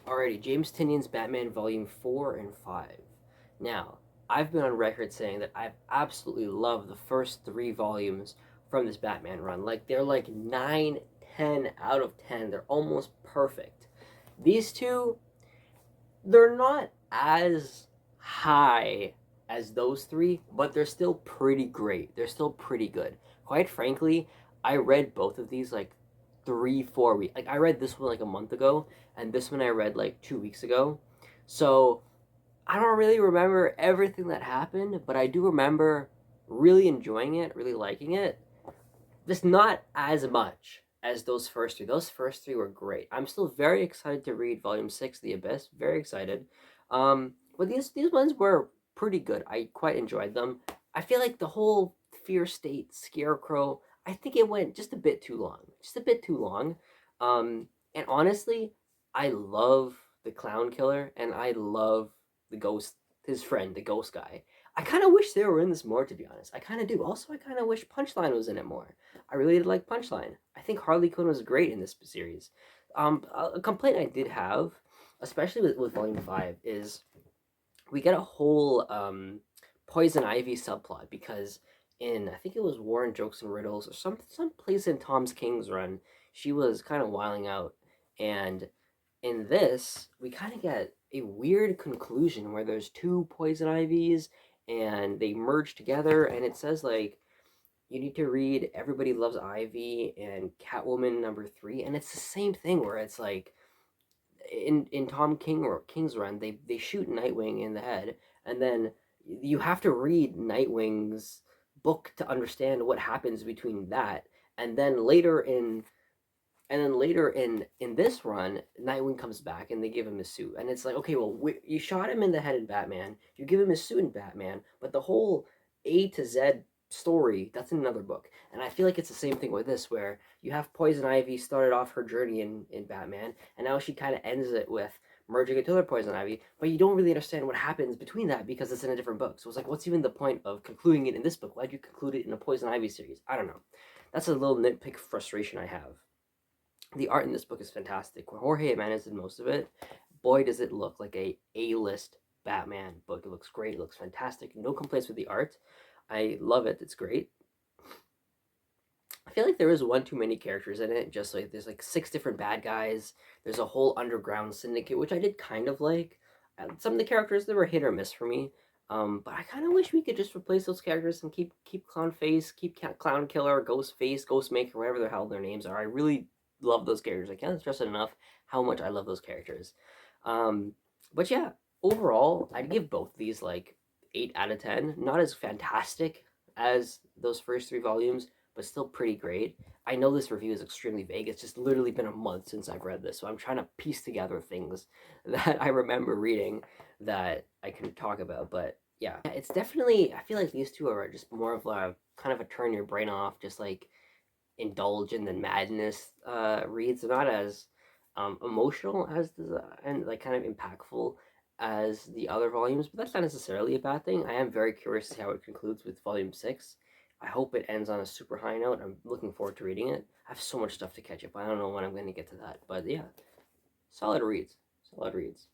Alrighty, James Tynion's Batman Volume 4 and 5. Now, I've been on record saying that I've absolutely loved the first three volumes from this Batman run. Like, they're like 9, 10 out of 10. They're almost perfect. These two, they're not as high as those three, but they're still pretty great. They're still pretty good. Quite frankly, I read both of these like 3, 4 weeks. Like I read this one like a month ago, and this one I read like 2 weeks ago. So I don't really remember everything that happened, but I do remember really enjoying it, really liking it. Just not as much as those first three. Those first three were great. I'm still very excited to read Volume 6, The Abyss. Very excited. But these ones were pretty good. I quite enjoyed them. I feel like the whole Fear State Scarecrow, I think it went just a bit too long. Just a bit too long. And honestly, I love the Clown Killer and I love the ghost, his friend, the ghost guy. I kind of wish they were in this more, to be honest. I kind of do. Also, I kind of wish Punchline was in it more. I really did like Punchline. I think Harley Quinn was great in this series. A complaint I did have, especially with Volume 5, is we get a whole Poison Ivy subplot because in, I think it was Warren Jokes and Riddles or some place in Tom's King's run, she was kind of wiling out. And in this, we kind of get a weird conclusion where there's two Poison Ivies and they merge together, and it says like you need to read Everybody Loves Ivy and Catwoman #3, and it's the same thing where it's like in Tom King or King's run, they shoot Nightwing in the head, and then you have to read Nightwing's book to understand what happens between that, and then later in this run, Nightwing comes back and they give him his suit, and it's like, okay, well, you shot him in the head in Batman, you give him his suit in Batman, but the whole A to Z story, that's in another book. And I feel like it's the same thing with this, where you have Poison Ivy started off her journey in Batman, and now she kind of ends it with merging into other Poison Ivy, but you don't really understand what happens between that because it's in a different book. So it's like, what's even the point of concluding it in this book? Why'd you conclude it in a Poison Ivy series? I don't know. That's a little nitpick frustration I have. The art in this book is fantastic. Jorge Jimenez did most of it. Boy, does it look like a A-list Batman book. It looks great. It looks fantastic. No complaints with the art. I love it. It's great. I feel like there is one too many characters in it. Just like there's like 6 different bad guys. There's a whole underground syndicate, which I did kind of like. Some of the characters that were hit or miss for me. But I kind of wish we could just replace those characters and keep Clown Face, keep Clown Killer, Ghost Face, Ghost Maker, whatever the hell their names are. I really love those characters. I can't stress it enough how much I love those characters. Um, but yeah, overall, I'd give both of these like 8 out of 10. Not as fantastic as those first 3 volumes, but still pretty great. I know this review is extremely vague. It's just literally been a month since I've read this, so I'm trying to piece together things that I remember reading that I can talk about. But yeah, it's definitely, I feel like these two are just more of a kind of a turn your brain off, just like indulge in the madness reads. They're not as emotional as and like kind of impactful as the other volumes, but that's not necessarily a bad thing. I am very curious to see how it concludes with Volume 6. I hope it ends on a super high note. I'm looking forward to reading it. I have so much stuff to catch up. I don't know when I'm going to get to that, but yeah, solid reads. Solid reads.